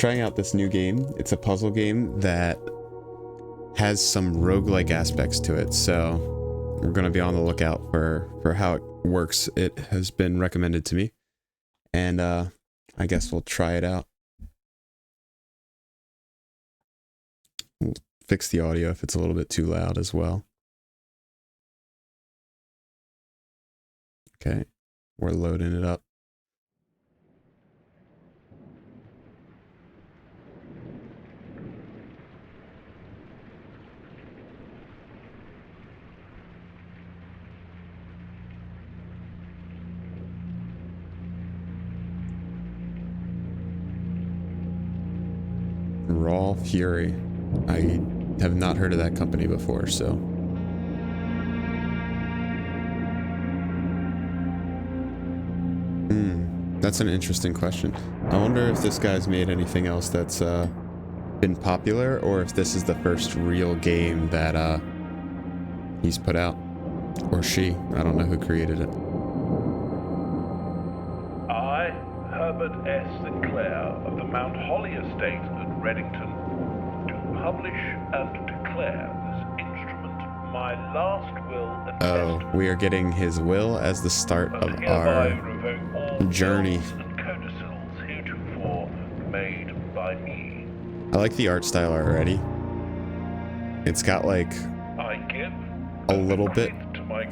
trying out this new game. It's a puzzle game that has some roguelike aspects to it, so we're going to be on the lookout for how it works. It has been recommended to me, and I guess we'll try it out. We'll fix the audio if it's a little bit too loud as well. Okay, we're loading it up. Raw Fury. I have not heard of that company before, so. That's an interesting question. I wonder if this guy's made anything else that's been popular, or if this is the first real game that he's put out. Or she. I don't know who created it. I, Herbert S. Sinclair of the Mount Holly Estate at Reddington, do publish and declare this instrument my last will and testament. We are getting his will as the start of our journey. And codicils heretofore made by me. I like the art style already. It's got like I give a little bit to my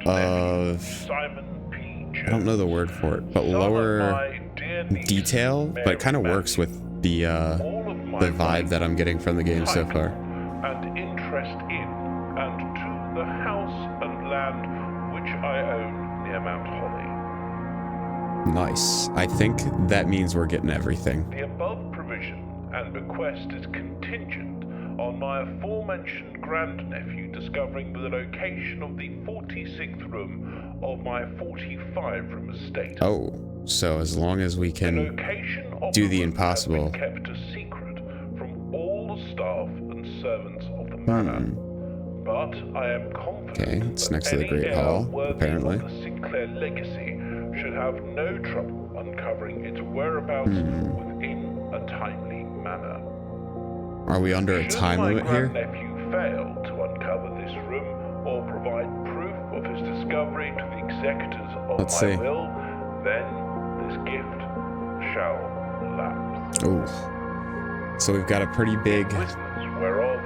of, Simon P. Jones, I don't know the word for it, but lower detail, but it kind of works with the vibe that I'm getting from the game so far. And interest in and to the house and land which I own near Mount Holly. Nice. I think that means we're getting everything. The above provision and bequest is contingent on my aforementioned grandnephew discovering the location of the 46th room of my 45-room estate. Oh, so as long as we can do the impossible. Kept a secret from all the staff and servants of the manor. But I am confident. Okay, it's next to the Great Hall, apparently. Of the Sinclair legacy should have no trouble uncovering its whereabouts within a timely manner. Are we under a time limit here? Should my grandnephew fail to uncover this room or provide proof of his discovery to the executors of my will, then this gift shall lapse. Oh, so we've got a pretty big whereof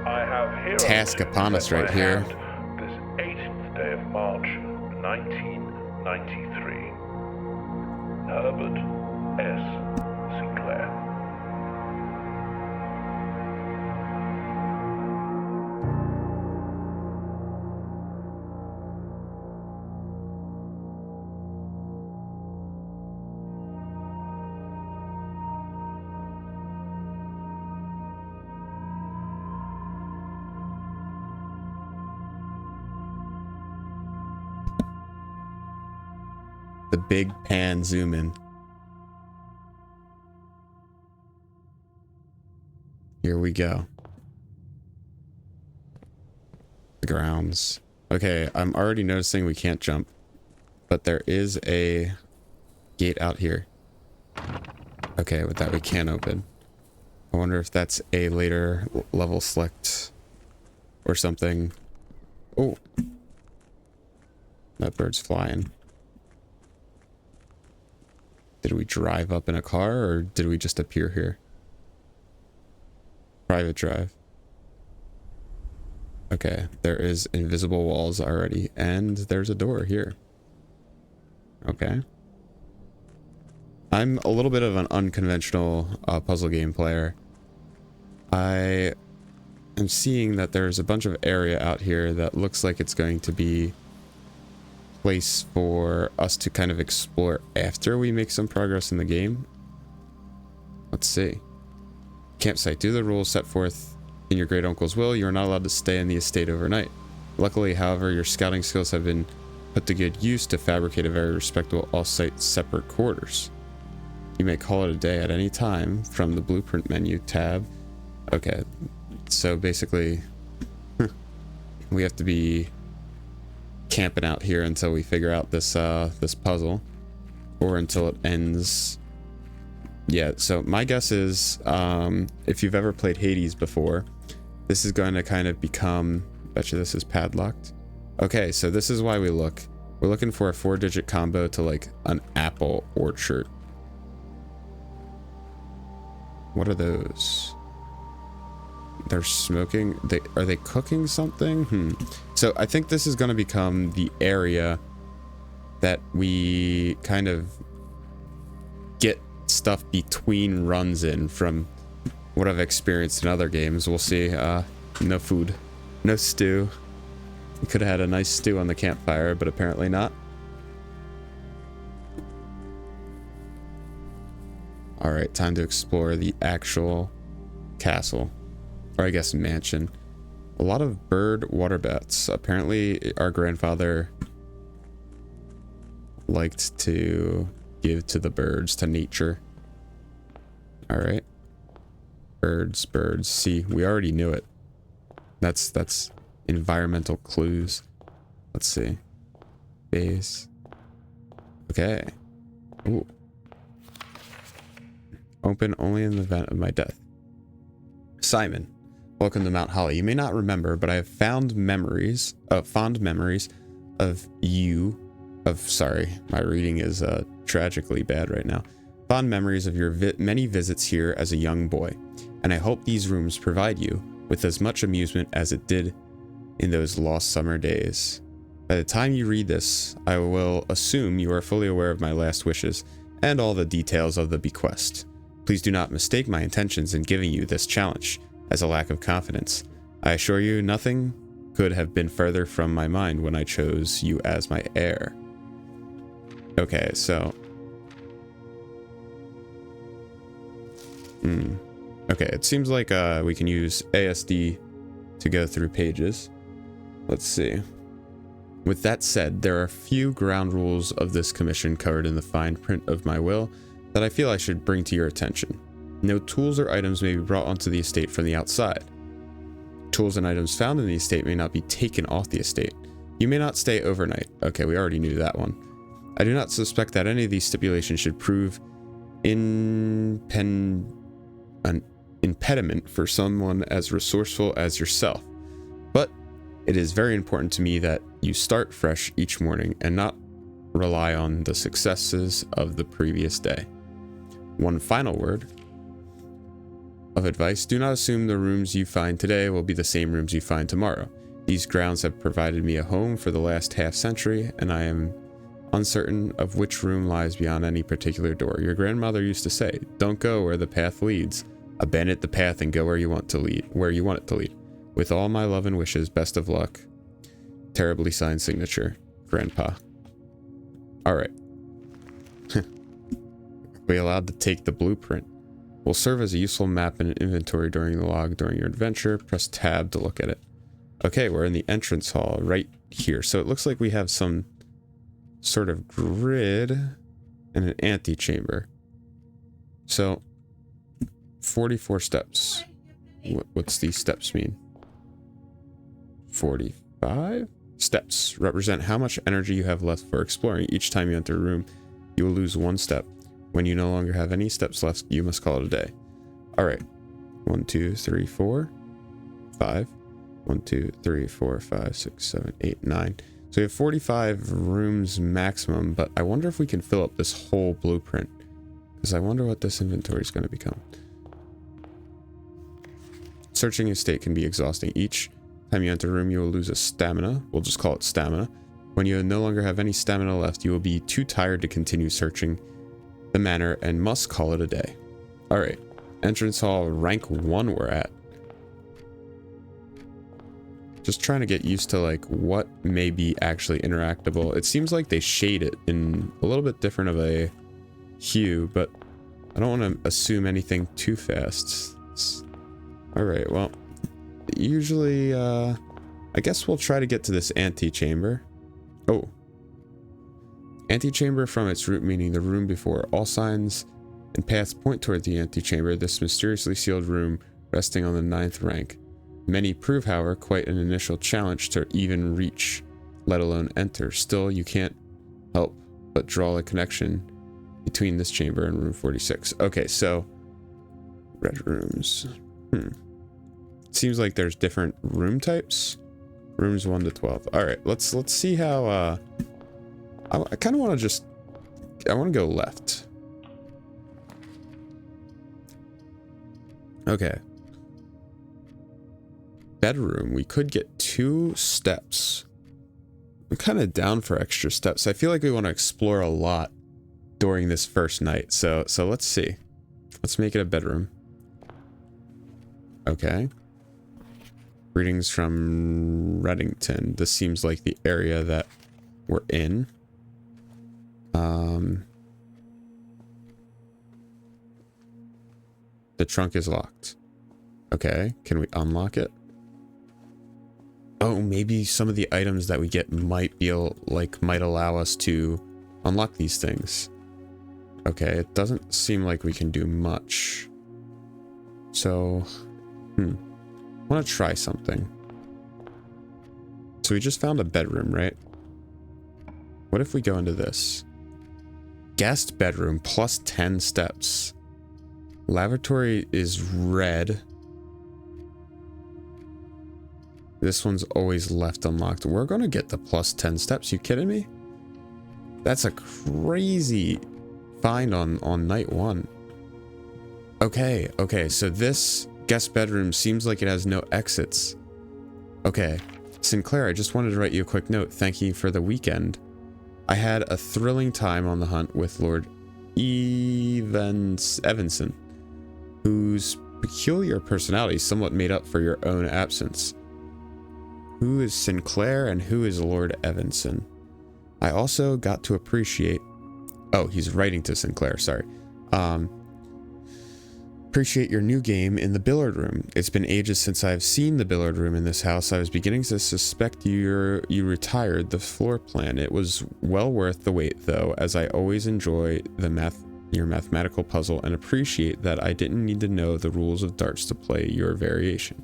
I have task upon us right here. This 18th day of March, 1993. Herbert S. Sinclair. The big pan zoom in. Here we go. The grounds. Okay, I'm already noticing we can't jump, but there is a gate out here. Okay, with that we can open. I wonder if that's a later level select or something. Oh, that bird's flying. Did we drive up in a car, or did we just appear here? Private drive. Okay, there is invisible walls already, and there's a door here. Okay. I'm a little bit of an unconventional puzzle game player. I am seeing that there's a bunch of area out here that looks like it's going to be place for us to kind of explore after we make some progress in the game. Let's see. Campsite. Due to the rules set forth in your great uncle's will, you are not allowed to stay in the estate overnight. Luckily, however, your scouting skills have been put to good use to fabricate a very respectable off-site separate quarters. You may call it a day at any time from the blueprint menu tab. Okay, so basically we have to be camping out here until we figure out this this puzzle, or until it ends Yeah, so my guess is, if you've ever played Hades before, this is going to kind of become, betcha this is padlocked. Okay, so this is why we look. We're looking for a 4-digit combo to like an apple orchard. What are those? They're smoking. Are they cooking something? So I think this is going to become the area that we kind of get stuff between runs in from what I've experienced in other games. We'll see. No food, no stew. We could have had a nice stew on the campfire, but apparently not. All right, time to explore the actual castle, or I guess mansion. A lot of bird water bats. Apparently our grandfather liked to give to the birds, to nature. All right. Birds. See, we already knew it. That's environmental clues. Let's see. Base. Okay. Ooh. Open only in the event of my death. Simon, welcome to Mount Holly. You may not remember, but I have fond memories of you. Sorry, my reading is tragically bad right now. Fond memories of your many visits here as a young boy, and I hope these rooms provide you with as much amusement as it did in those lost summer days. By the time you read this, I will assume you are fully aware of my last wishes and all the details of the bequest. Please do not mistake my intentions in giving you this challenge as a lack of confidence. I assure you nothing could have been further from my mind when I chose you as my heir. Okay, so... Okay, it seems like we can use ASD to go through pages. Let's see. With that said, there are a few ground rules of this commission covered in the fine print of my will that I feel I should bring to your attention. No tools or items may be brought onto the estate from the outside. Tools and items found in the estate may not be taken off the estate. You may not stay overnight. Okay, we already knew that one. I do not suspect that any of these stipulations should prove an impediment for someone as resourceful as yourself. But it is very important to me that you start fresh each morning and not rely on the successes of the previous day. One final word of advice: do not assume the rooms you find today will be the same rooms you find tomorrow. These grounds have provided me a home for the last half-century, and I am uncertain of which room lies beyond any particular door. Your grandmother used to say, "Don't go where the path leads. Abandon the path and go where you want it to lead. With all my love and wishes, best of luck. Terribly signed signature, Grandpa." Alright. We allowed to take the blueprint. Will serve as a useful map and an inventory during the log during your adventure. Press tab to look at it. Okay, we're in the entrance hall right here. So it looks like we have some sort of grid and an antechamber. So 44 steps. What's these steps mean? 45 steps represent how much energy you have left for exploring. Each time you enter a room, you will lose 1 step. When you no longer have any steps left, you must call it a day. All right. 1, 2, 3, 4, 5. 1, 2, 3, 4, 5, 6, 7, 8, 9. So we have 45 rooms maximum, but I wonder if we can fill up this whole blueprint, because I wonder what this inventory is going to become. Searching estate can be exhausting. Each time you enter a room, you will lose a stamina. We'll just call it stamina. When you no longer have any stamina left, you will be too tired to continue searching the manor and must call it a day. All right. Entrance hall, rank 1 we're at. Just trying to get used to like what may be actually interactable. It seems like they shade it in a little bit different of a hue, but I don't want to assume anything too fast. All right, well, usually I guess we'll try to get to this antechamber. Oh, antechamber from its root meaning the room before. All signs and paths point toward the antechamber, this mysteriously sealed room resting on the 9th rank. Many prove, however, quite an initial challenge to even reach, let alone enter. Still, you can't help but draw a connection between this chamber and room 46. Okay, so red rooms. Seems like there's different room types. Rooms 1 to 12. All right, let's see how. I kind of want to just. I want to go left. Okay. Bedroom. We could get 2 steps. I'm kind of down for extra steps. I feel like we want to explore a lot during this first night. So let's see. Let's make it a bedroom. Okay. Greetings from Reddington. This seems like the area that we're in. The trunk is locked. Okay, can we unlock it? Oh, maybe some of the items that we get might allow us to unlock these things. Okay, it doesn't seem like we can do much. So, I want to try something. So we just found a bedroom, right? What if we go into this? Guest bedroom plus 10 steps. Lavatory is red. This one's always left unlocked. We're gonna get the plus 10 steps. You kidding me? That's a crazy find on night 1. Okay, so this guest bedroom seems like it has no exits. Okay, Sinclair, I just wanted to write you a quick note. Thank you for the weekend. I had a thrilling time on the hunt with Lord Evanson, whose peculiar personality somewhat made up for your own absence. Who is Sinclair and who is Lord Evanson? I also got to appreciate... Oh, he's writing to Sinclair, sorry. Appreciate your new game in the billiard room. It's been ages since I've seen the billiard room in this house. I was beginning to suspect you retired the floor plan. It was well worth the wait, though, as I always enjoy your mathematical puzzle and appreciate that I didn't need to know the rules of darts to play your variation.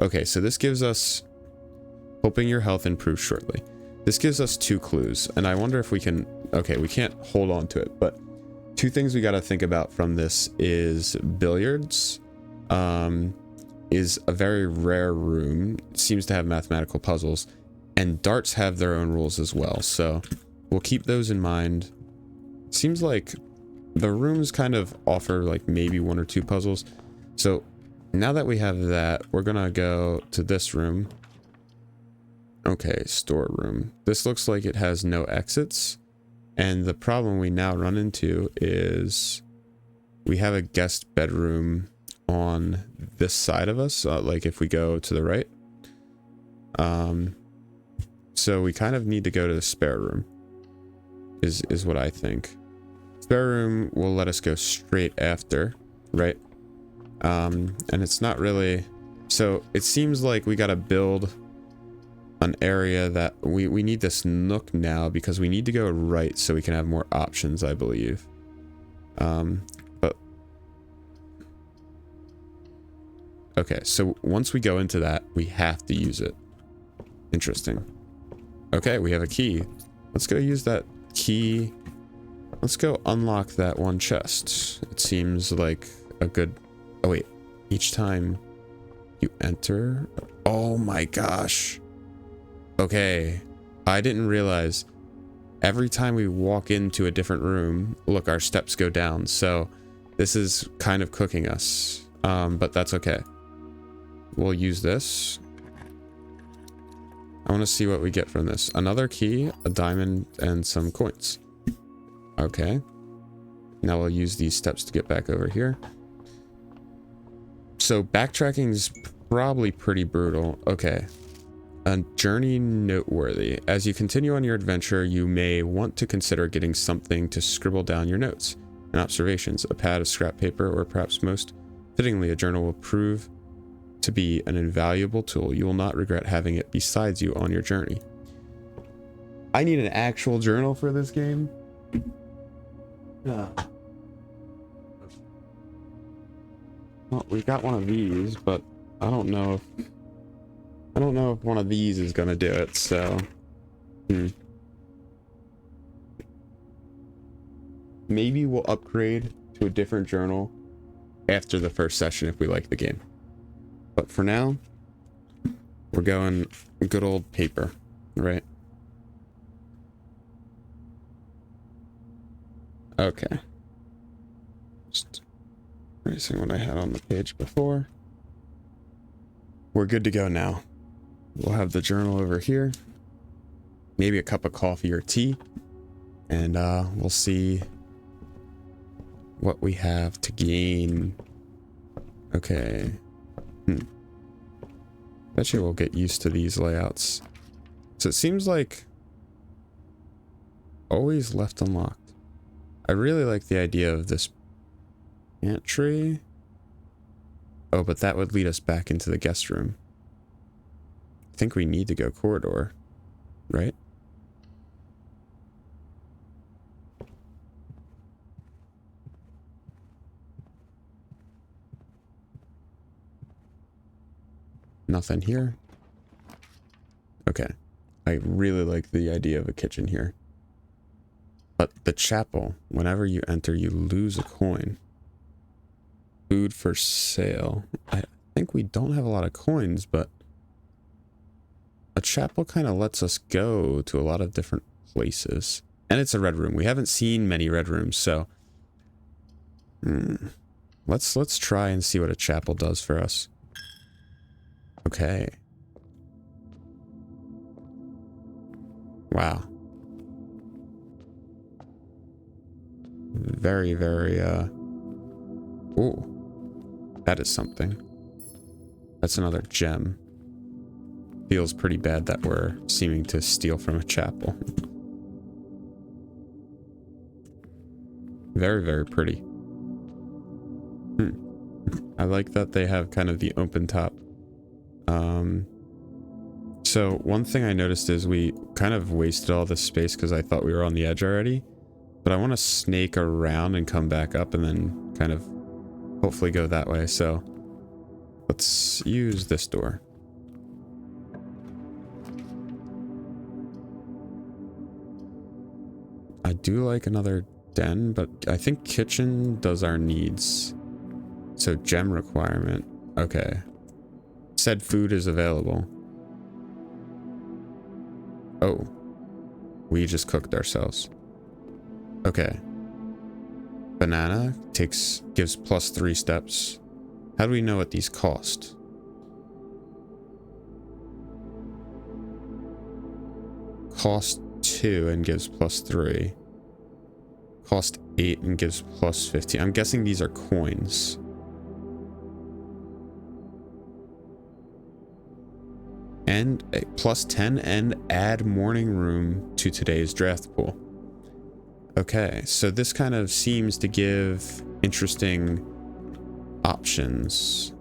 Okay, so this gives us... Hoping your health improves shortly. This gives us 2 clues, and I wonder if we can... Okay, we can't hold on to it, but 2 things we got to think about from this is billiards is a very rare room. It seems to have mathematical puzzles, and darts have their own rules as well, so we'll keep those in mind. Seems like the rooms kind of offer like maybe 1 or 2 puzzles. So now that we have that, we're gonna go to this room. Okay, storeroom. This looks like it has no exits. And the problem we now run into is we have a guest bedroom on this side of us. Like if we go to the right. So we kind of need to go to the spare room is what I think. Spare room will let us go straight after, right? And it's not really... So it seems like we got to build an area that we need this nook now because we need to go right so we can have more options, I believe. But okay, so once we go into that, we have to use it. Interesting. Okay, we have a key. Let's go use that key. Let's go unlock that one chest. It seems like a good... Oh wait, each time you enter... Oh my gosh. Okay, I didn't realize every time we walk into a different room, look, our steps go down. So this is kind of cooking us, but that's okay. We'll use this. I want to see what we get from this. Another key, a diamond, and some coins. Okay. Now we'll use these steps to get back over here. So backtracking is probably pretty brutal. Okay. A journey noteworthy. As you continue on your adventure, you may want to consider getting something to scribble down your notes and observations. A pad of scrap paper, or perhaps most fittingly, a journal will prove to be an invaluable tool. You will not regret having it besides you on your journey. I need an actual journal for this game. Well, we got one of these, but I don't know if one of these is gonna do it, so... maybe we'll upgrade to a different journal after the first session if we like the game. But for now, we're going good old paper, right? Okay. Just erasing what I had on the page before. We're good to go now. We'll have the journal over here. Maybe a cup of coffee or tea. And we'll see what we have to gain. Okay. Bet you we'll get used to these layouts. So it seems like always left unlocked. I really like the idea of this pantry. Oh, but that would lead us back into the guest room. I think we need to go corridor, right? Nothing here. Okay. I really like the idea of a kitchen here. But the chapel, whenever you enter, you lose a coin. Food for sale. I think we don't have a lot of coins, but a chapel kind of lets us go to a lot of different places. And it's a red room. We haven't seen many red rooms, so let's try and see what a chapel does for us. Okay. Wow. Very, very, ooh. That is something. That's another gem. Feels pretty bad that we're seeming to steal from a chapel. Very, very pretty. I like that they have kind of the open top. So one thing I noticed is we kind of wasted all this space because I thought we were on the edge already. But I want to snake around and come back up and then kind of hopefully go that way. So let's use this door. I do like another den, but I think kitchen does our needs. So gem requirement. Okay. Said food is available. Oh. We just cooked ourselves. Okay. Banana gives +3 steps. How do we know what these cost? Cost 2 and gives +3. Cost 8 and gives +15. I'm guessing these are coins. And +10 and add morning room to today's draft pool. Okay, so this kind of seems to give interesting options.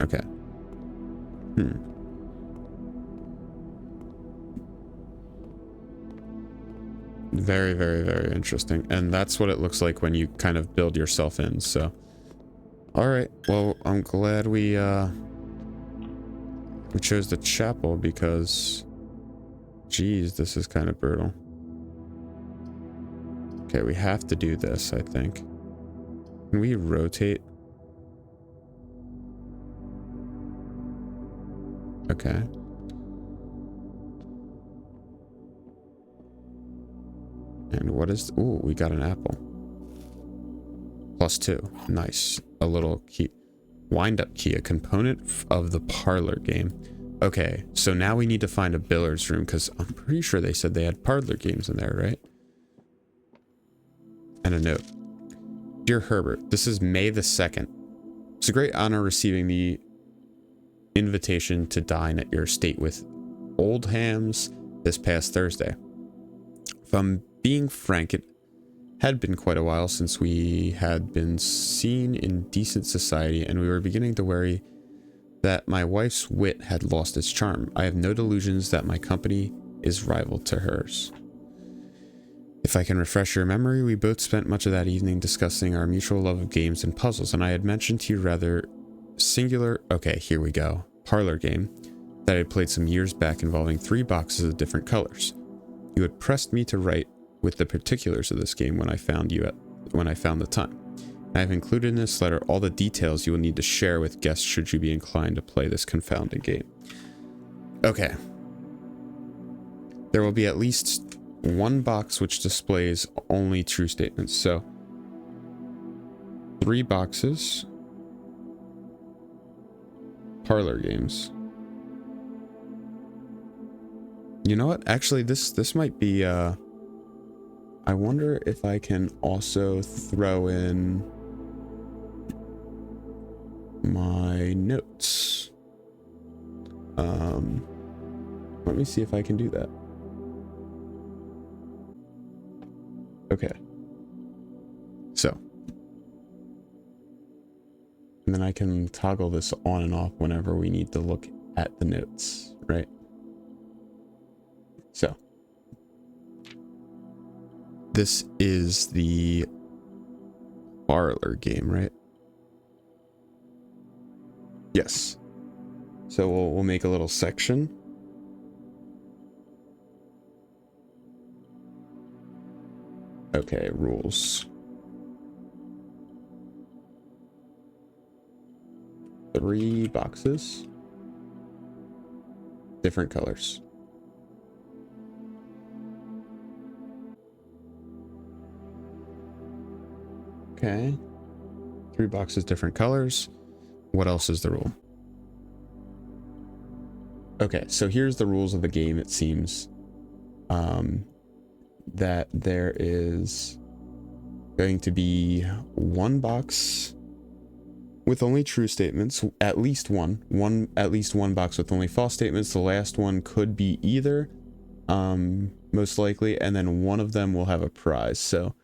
Okay. Very, very, very interesting. And that's what it looks like when you kind of build yourself in, so. Alright, well, I'm glad we chose the chapel because, geez, this is kind of brutal. Okay, we have to do this, I think. Can we rotate? Okay. And what is... Ooh, we got an apple. +2. Nice. A little key. Wind-up key. A component of the parlor game. Okay, so now we need to find a billiards room, because I'm pretty sure they said they had parlor games in there, right? And a note. Dear Herbert, this is May the 2nd. It's a great honor receiving the invitation to dine at your estate with Oldham's this past Thursday. If I'm being frank, it had been quite a while since we had been seen in decent society, and we were beginning to worry that my wife's wit had lost its charm. I have no delusions that my company is rival to hers. If I can refresh your memory, we both spent much of that evening discussing our mutual love of games and puzzles, and I had mentioned to you rather singular, okay, here we go, parlor game that I had played some years back involving 3 boxes of different colors. You had pressed me to write with the particulars of this game when I found the time. I have included in this letter all the details you will need to share with guests should you be inclined to play this confounding game. Okay. There will be at least one box which displays only true statements. So 3 boxes. Parlor games. You know what? Actually, this might be, I wonder if I can also throw in my notes. Let me see if I can do that. Okay. So. And then I can toggle this on and off whenever we need to look at the notes, right? So. This is the parlor game, right? Yes. So we'll make a little section. Okay, rules. 3 boxes. Different colors. Okay. 3 boxes, different colors. What else is the rule? Okay, so here's the rules of the game, it seems. That there is going to be 1 box with only true statements, at least one box with only false statements. The last one could be either, most likely, and then one of them will have a prize. So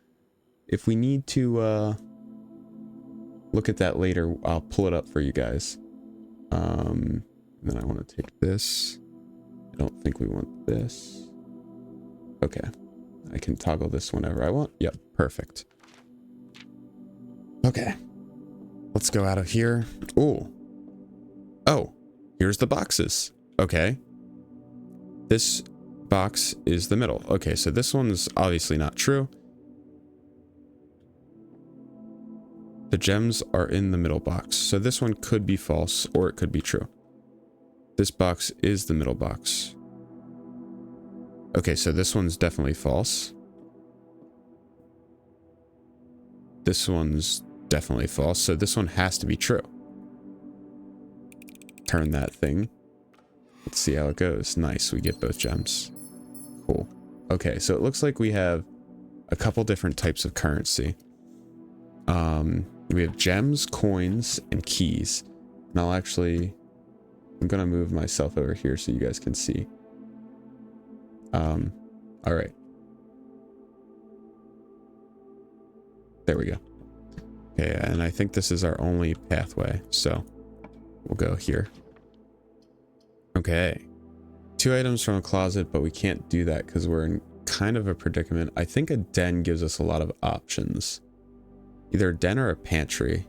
if we need to look at that later, I'll pull it up for you guys. Then I want to take this. I don't think we want this. Okay. I can toggle this whenever I want. Yep, perfect. Okay. Let's go out of here. Ooh. Oh, here's the boxes. Okay. This box is the middle. Okay, so this one's obviously not true. The gems are in the middle box. So this one could be false or it could be true. This box is the middle box. Okay, so this one's definitely false. This one's definitely false, so this one has to be true. Turn that thing. Let's see how it goes. Nice, we get both gems. Cool. Okay, so it looks like we have a couple different types of currency. We have gems, coins, and keys. And I'm gonna move myself over here so you guys can see. All right. There we go. Okay, and I think this is our only pathway, so we'll go here. Okay. 2 items from a closet, but we can't do that because we're in kind of a predicament. I think a den gives us a lot of options. Either a den or a pantry.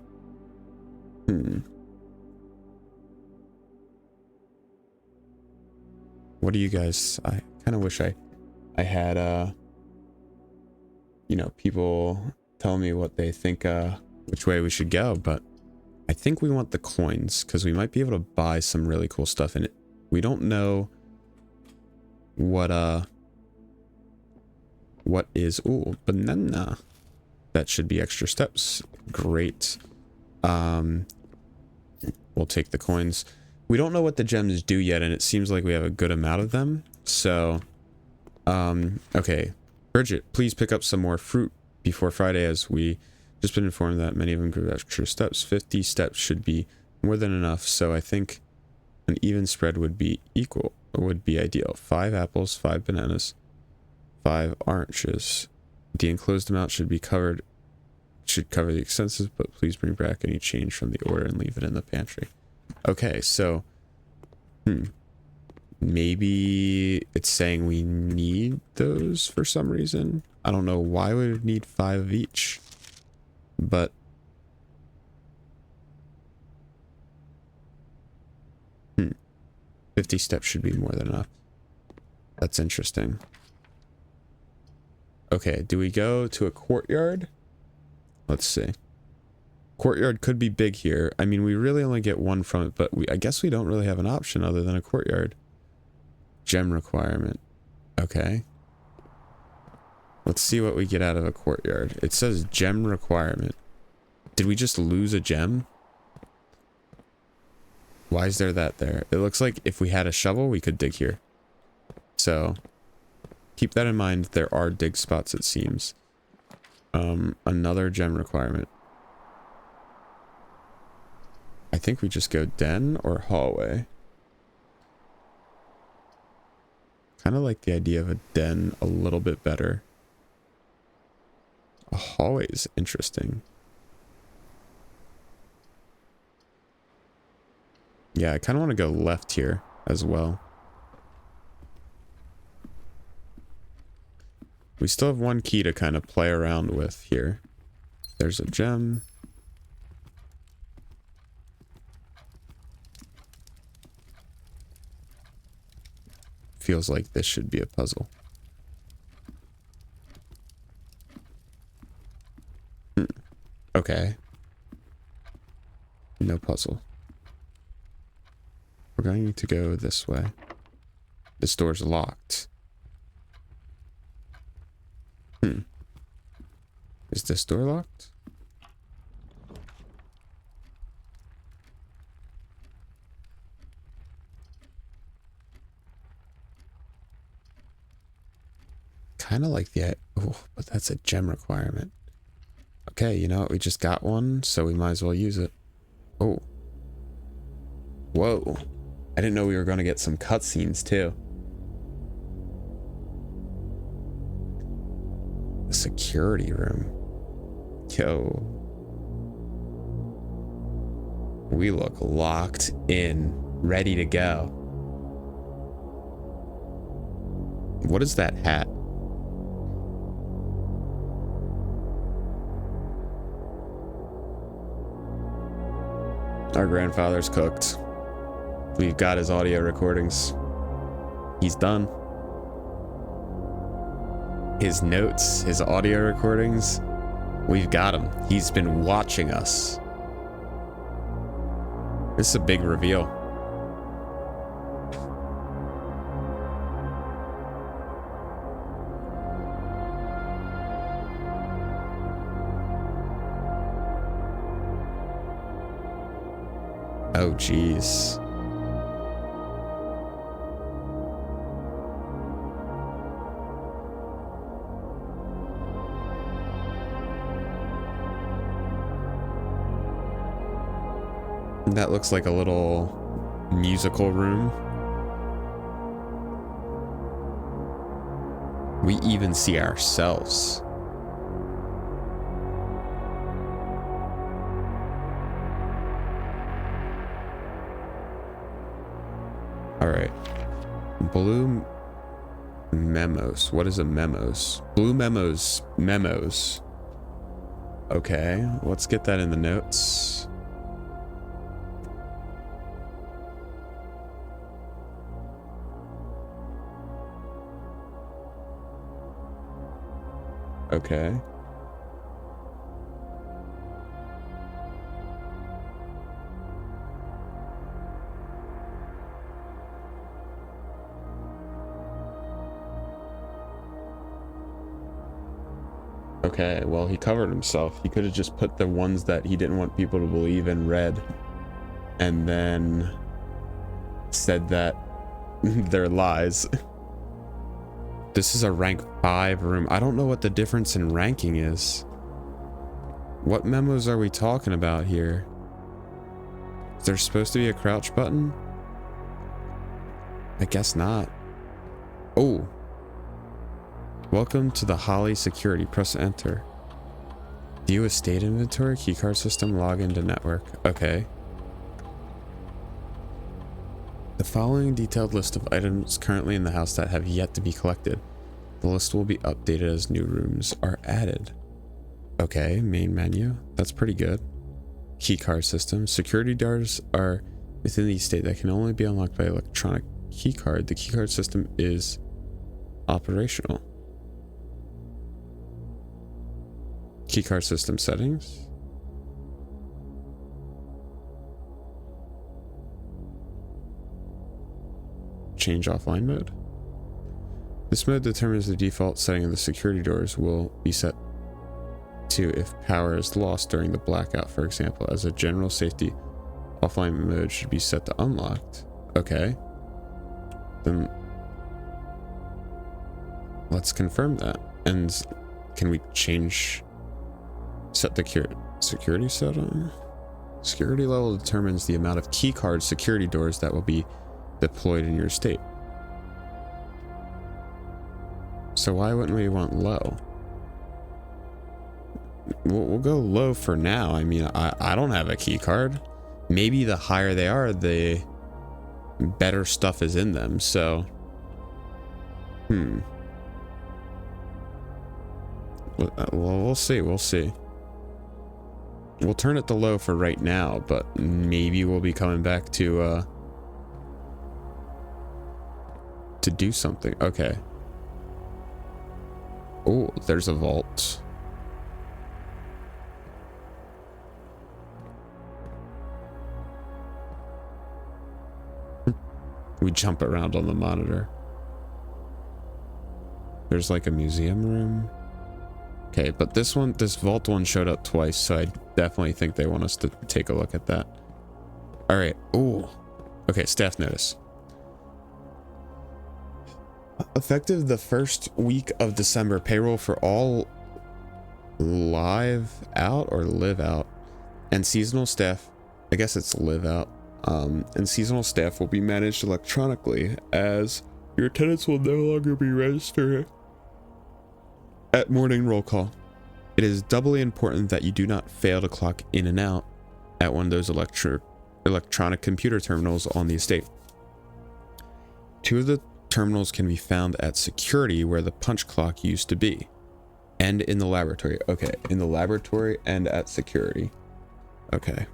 What do you guys... I kind of wish I had, you know, people tell me what they think, which way we should go, but I think we want the coins because we might be able to buy some really cool stuff in it. We don't know what is... Ooh, banana. That should be extra steps. Great. We'll take the coins. We don't know what the gems do yet, and it seems like we have a good amount of them. So, okay. Bridget, please pick up some more fruit before Friday, as we just been informed that many of them give extra steps. 50 steps should be more than enough, so I think an even spread would be ideal. 5 apples, 5 bananas, 5 oranges. The enclosed amount should cover the expenses, but please bring back any change from the order and leave it in the pantry. Okay, so maybe it's saying we need those for some reason. I don't know why we would need 5 of each, but 50 steps should be more than enough. That's interesting. Okay, do we go to a courtyard? Let's see. Courtyard could be big here. I mean, we really only get one from it, but I guess we don't really have an option other than a courtyard. Gem requirement. Okay. Let's see what we get out of a courtyard. It says gem requirement. Did we just lose a gem? Why is there that there? It looks like if we had a shovel, we could dig here. So, keep that in mind. There are dig spots, it seems. Another gem requirement. I think we just go den or hallway. Kind of like the idea of a den a little bit better. A hallway is interesting. Yeah, I kind of want to go left here as well. We still have one key to kind of play around with here. There's a gem. Feels like this should be a puzzle. Okay. No puzzle. We're going to go this way. This door's locked. Is this door locked? Kind of like the... Oh, but that's a gem requirement. Okay, you know what? We just got one, so we might as well use it. Oh. Whoa. I didn't know we were going to get some cutscenes, too. The security room. Yo. We look locked in. Ready to go. What is that hat? Our grandfather's cooked. We've got his audio recordings. He's done. His notes, his audio recordings, we've got him. He's been watching us. This is a big reveal. Oh, jeez. That looks like a little musical room. We even see ourselves. All right. Blue memos. What is a memos? Blue memos. Memos. Okay, let's get that in the notes. Okay. Okay, well, he covered himself. He could have just put the ones that he didn't want people to believe in red, and then said that they're lies. This is a rank 5 room. I don't know what the difference in ranking is. What memos are we talking about here? Is there supposed to be a crouch button? I guess not. Oh. Welcome to the Holly security. Press enter. View estate inventory, keycard system, log into network. Okay. The following detailed list of items currently in the house that have yet to be collected. The list will be updated as new rooms are added. Okay, main menu. That's pretty good. Keycard system. Security doors are within the estate that can only be unlocked by electronic keycard. The keycard system is operational. Keycard system settings. Change offline mode. This mode determines the default setting of the security doors will be set to if power is lost during the blackout, for example. As a general safety, offline mode should be set to unlocked. Okay. Then let's confirm that. And can we set the security setting? Security level determines the amount of keycard security doors that will be deployed in your state. So why wouldn't we want low? We'll go low for now. I mean, I don't have a key card. Maybe the higher they are, the better stuff is in them. So, well, we'll see. We'll see. We'll turn it to low for right now, but maybe we'll be coming back to do something. Okay. Oh, there's a vault. We jump around on the monitor. There's like a museum room. Okay, but this vault one showed up twice, so I definitely think they want us to take a look at that. All right. Ooh. Okay, staff notice. Effective the first week of December, payroll for all live out or live out and seasonal staff, I guess it's live out, and seasonal staff will be managed electronically, as your attendance will no longer be registered at morning roll call. It is doubly important that you do not fail to clock in and out at one of those electronic computer terminals on the estate. 2 of the terminals can be found at security, where the punch clock used to be, and in the laboratory. Okay, in the laboratory and at security. Okay.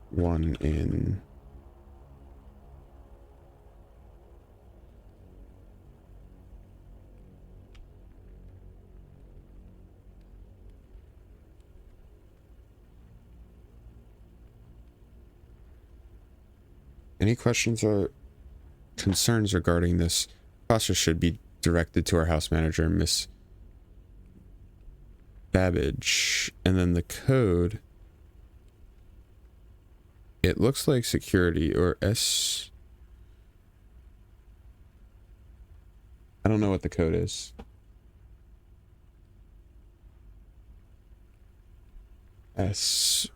One in... Any questions or concerns regarding this process should be directed to our house manager, Miss Babbage. And then the code, it looks like security or S. I don't know what the code is. S.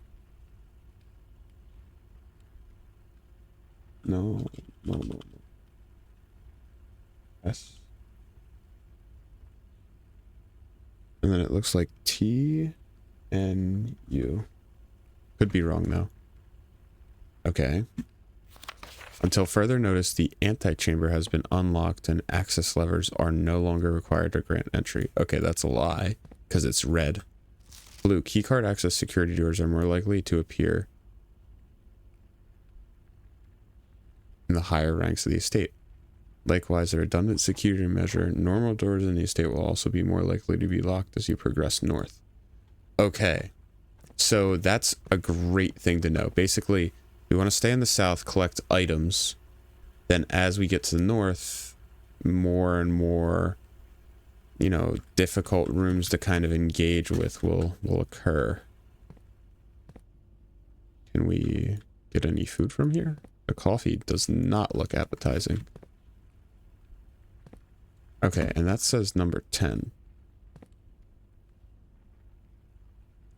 No. S. And then it looks like T and U. Could be wrong though. Okay. Until further notice, the antechamber has been unlocked and access levers are no longer required to grant entry. Okay, that's a lie, because it's red. Blue, keycard access security doors are more likely to appear in the higher ranks of the estate. Likewise, a redundant security measure, normal doors in the estate will also be more likely to be locked as you progress north. Okay, so that's a great thing to know. Basically, we want to stay in the south, collect items. Then as we get to the north, more and more, you know, difficult rooms to kind of engage with will occur. Can we get any food from here? The coffee does not look appetizing. Okay, and that says number 10.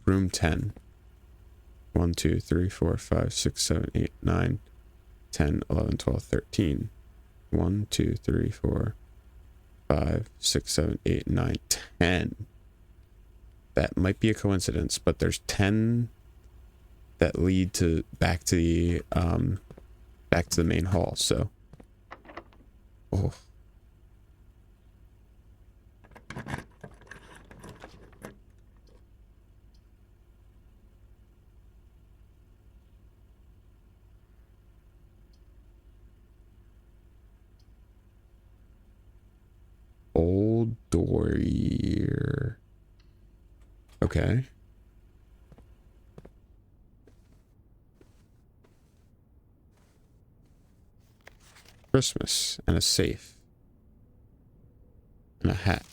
Room 10. 1, 2, 3, 4, 5, 6, 7, 8, 9, 10, 11, 12, 13. 1, 2, 3, 4, 5, 6, 7, 8, 9, 10. That might be a coincidence, but there's 10 that lead to back to the main hall. So, oh. old door here. Okay. Christmas and a safe and a hat.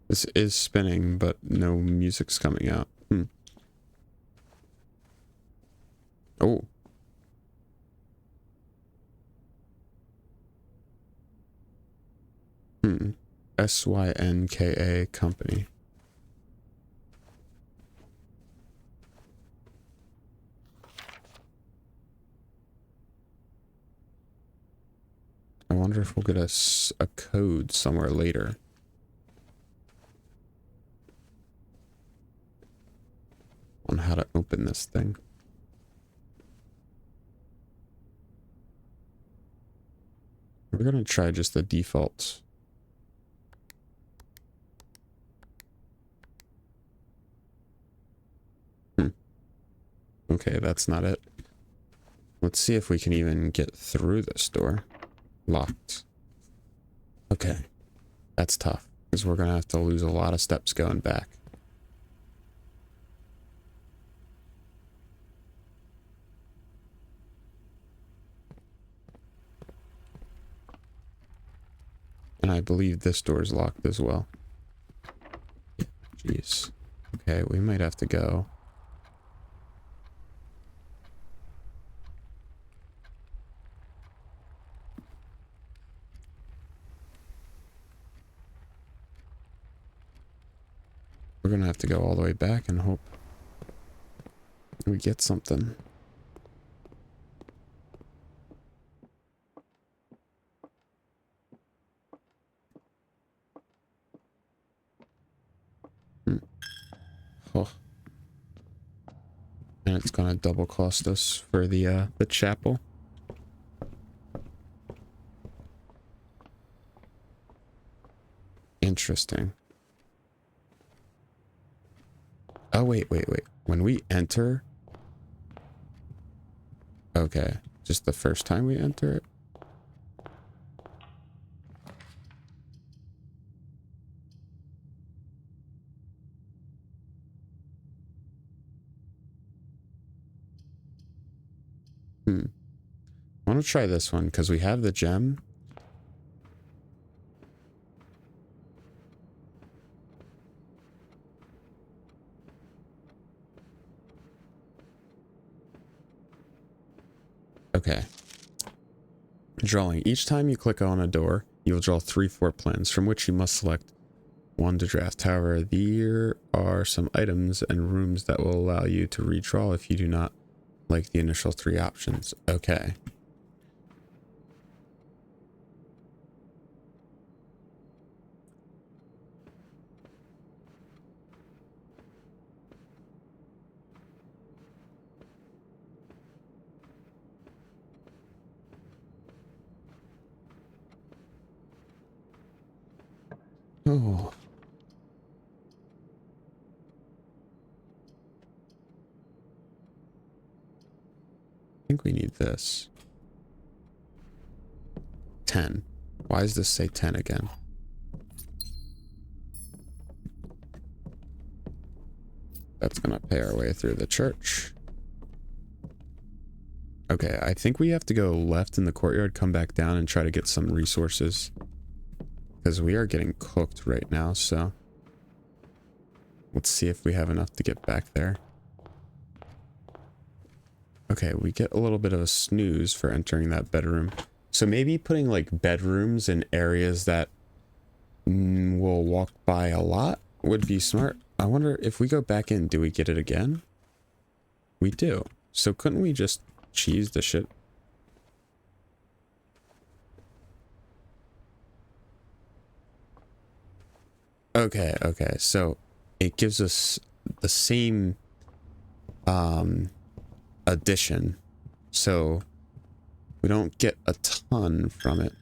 This is spinning, but no music's coming out. Oh. SYNKA company. I wonder if we'll get a code somewhere later. On how to open this thing. We're gonna try just the default. Okay, that's not it. Let's see if we can even get through this door. Locked. Okay. That's tough, because we're gonna have to lose a lot of steps going back. And I believe this door is locked as well. Jeez. Okay, we might have to go. We're gonna have to go all the way back and hope we get something. Oh. And it's gonna double cost us for the chapel. Interesting. Oh, wait. When we enter... Okay. Just the first time we enter it? I want to try this one, because we have the gem. Okay. Drawing. Each time you click on a door, you'll draw 3 floor plans, from which you must select one to draft. However, there are some items and rooms that will allow you to redraw if you do not like the initial 3 options. Okay. Oh. I think we need this. 10. Why does this say 10 again? That's gonna pay our way through the church. Okay, I think we have to go left in the courtyard, come back down, and try to get some resources. Because we are getting cooked right now, so... Let's see if we have enough to get back there. Okay, we get a little bit of a snooze for entering that bedroom. So maybe putting like bedrooms in areas that we'll walk by a lot would be smart. I wonder if we go back in, do we get it again? We do. So couldn't we just cheese the shit? Okay, so it gives us the same addition, so we don't get a ton from it.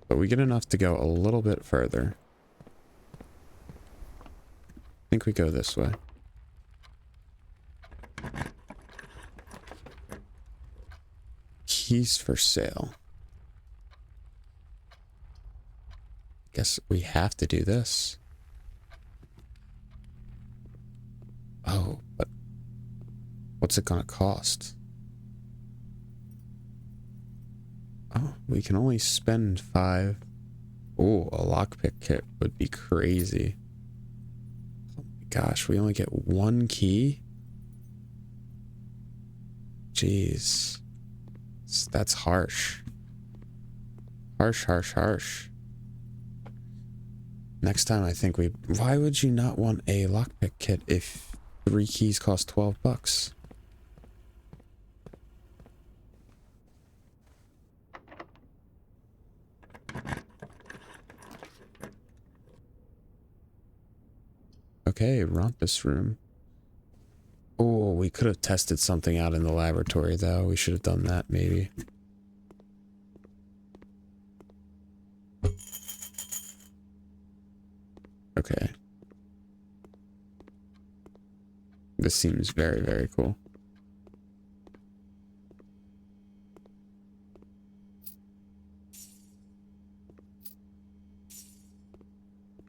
But we get enough to go a little bit further. I think we go this way. Keys for sale. Guess we have to do this. Oh, but what's it gonna cost? Oh, we can only spend 5. Oh, a lockpick kit would be crazy. Oh my gosh, we only get 1 key? Jeez. That's harsh. Harsh, harsh, harsh. Next time I think we... Why would you not want a lockpick kit if 3 keys cost $12? Okay, Rumpus room. Oh, we could have tested something out in the laboratory, though. We should have done that, maybe. Okay. This seems very, very cool.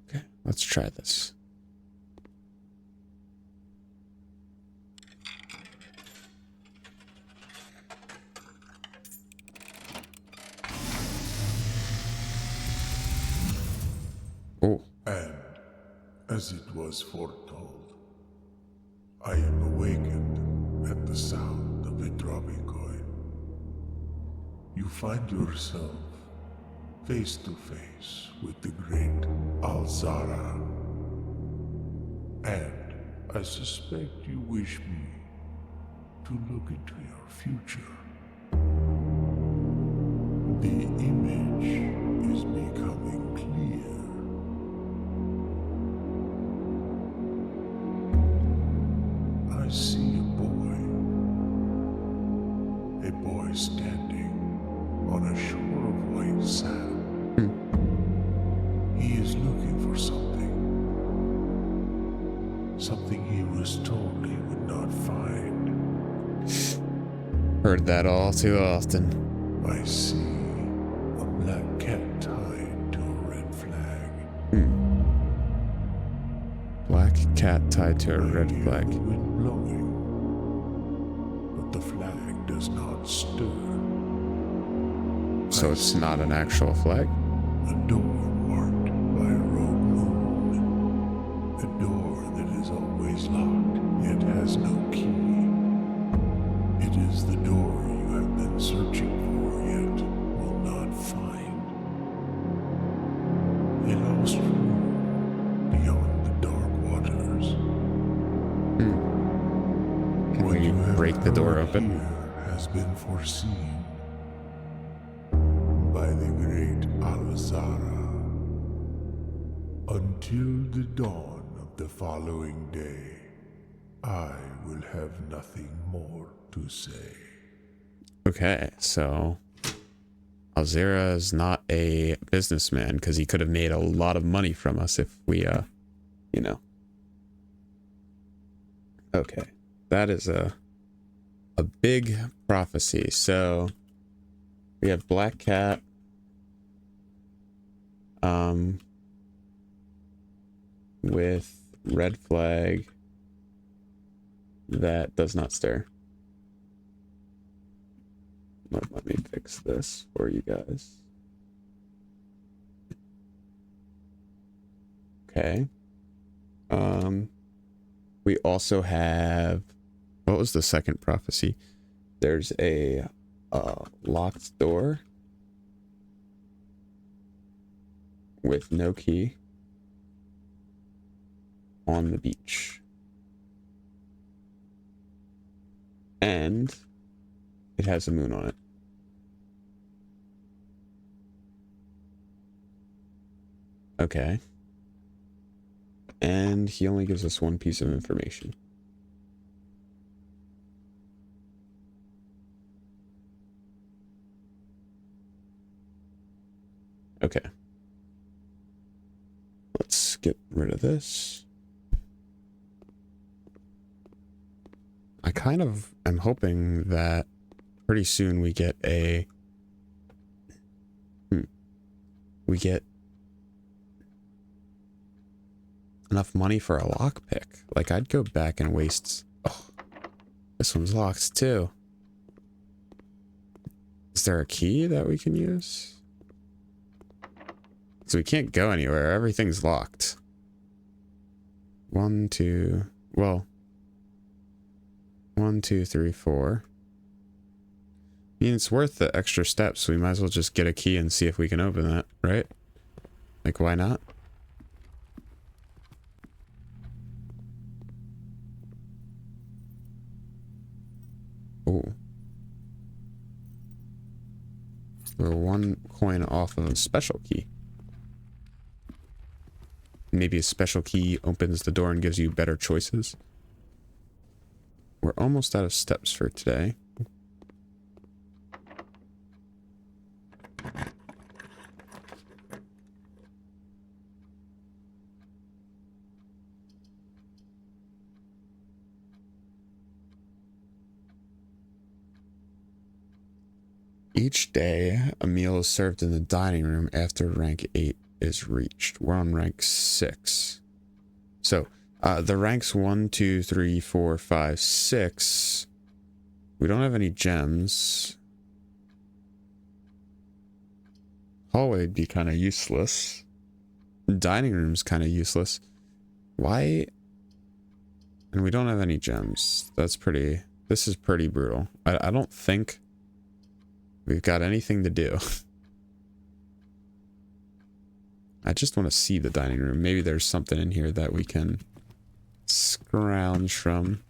Okay, let's try this. Oh. And, as it was foretold, I am awakened at the sound of a dropping coin. You find yourself face to face with the great Alzara. And I suspect you wish me to look into your future. The image is becoming clear. I see a boy standing on a shore of white sand. He is looking for something he was told he would not find. Heard that all too often. I see a black cat tied to a red flag. Black cat tied to a red flag. The wind blowing, but the flag does not stir. So it's not an actual flag? A door marked by a rogue moon. A door that is always locked, yet has no key. It is the door you have been searching for, yet will not find. A lost room beyond the dark waters. Can What we you have break the door heard open? here has been foreseen by the great Alzara. Until the dawn of the following day, I will have nothing more to say. Okay, so Alzira is not a businessman because he could have made a lot of money from us if we, you know. Okay, that is a big prophecy. So we have Black Cat. With red flag that does not stir. Let me fix this for you guys. Okay. We also have, what was the second prophecy? There's a locked door with no key on the beach. And it has a moon on it. Okay. and he only gives us one piece of information. Okay. Let's get rid of this. I kind of am hoping that pretty soon we get a... we get enough money for a lockpick. Like, I'd go back and waste... Oh, this one's locked too. Is there a key that we can use? So we can't go anywhere. Everything's locked. 1, 2... Well... 1, 2, 3, 4. I mean, it's worth the extra steps. We might as well just get a key and see if we can open that, right? Like, why not? Oh. We're 1 coin off of a special key. Maybe a special key opens the door and gives you better choices. We're almost out of steps for today. Each day, a meal is served in the dining room after rank 8 is reached. We're on rank 6. So, the ranks 1, 2, 3, 4, 5, 6. We don't have any gems. Hallway would be kind of useless. Dining room's kind of useless. Why? And we don't have any gems. That's pretty... This is pretty brutal. I don't think we've got anything to do. I just want to see the dining room. Maybe there's something in here that we can scrounge from.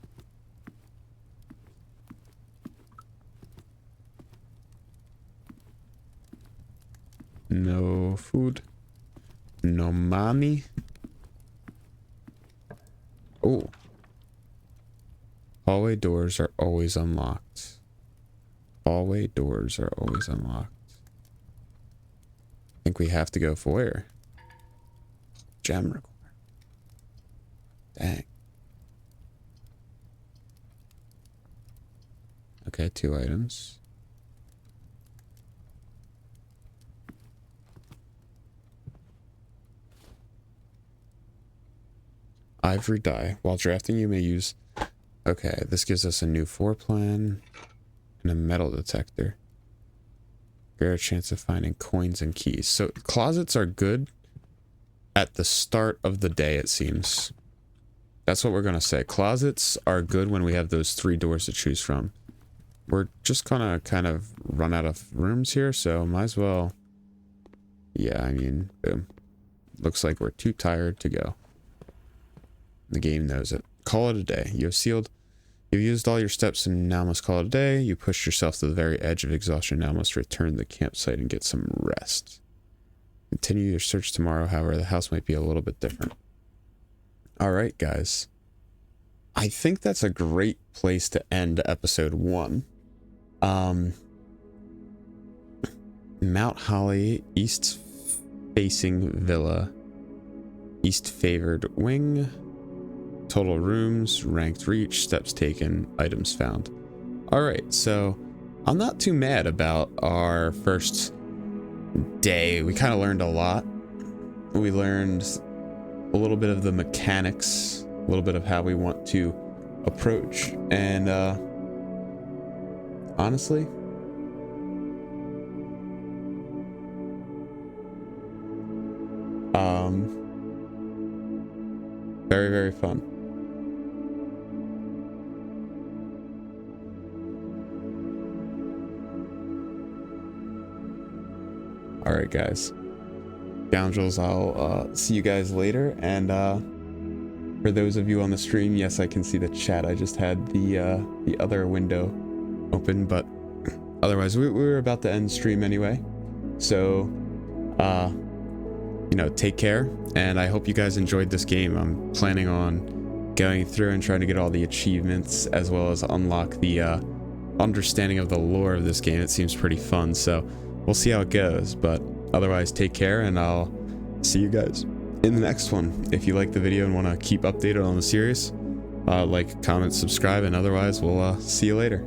No food. No money. Oh. Hallway doors are always unlocked. Hallway doors are always unlocked. I think we have to go for where? Gem required. Dang. Okay, 2 items. Ivory dye. While drafting, you may use... Okay, this gives us a new floor plan and a metal detector. Greater chance of finding coins and keys. So closets are good at the start of the day, it seems. That's what we're going to say. Closets are good when we have those 3 doors to choose from. We're just gonna kind of run out of rooms here, so might as well... Yeah, I mean, boom. Looks like we're too tired to go. The game knows it. Call it a day. You have sealed... You've used all your steps and now must call it a day. You pushed yourself to the very edge of exhaustion. Now must return to the campsite and get some rest. Continue your search tomorrow. However, the house might be a little bit different. Alright, guys. I think that's a great place to end episode 1. Mount Holly, east facing villa, east favored wing, total rooms, ranked reach, steps taken, items found. Alright, so I'm not too mad about our first day. We kind of learned a lot. We learned a little bit of the mechanics, a little bit of how we want to approach, and honestly, very, very fun. Alright, guys. Scoundrels, I'll see you guys later, and for those of you on the stream, yes, I can see the chat. I just had the other window open, but otherwise we were about to end stream anyway. So you know, take care, and I hope you guys enjoyed this game. I'm planning on going through and trying to get all the achievements, as well as unlock the understanding of the lore of this game. It seems pretty fun, so we'll see how it goes. But otherwise, take care, and I'll see you guys in the next one. If you like the video and want to keep updated on the series, like, comment, subscribe, and otherwise we'll see you later.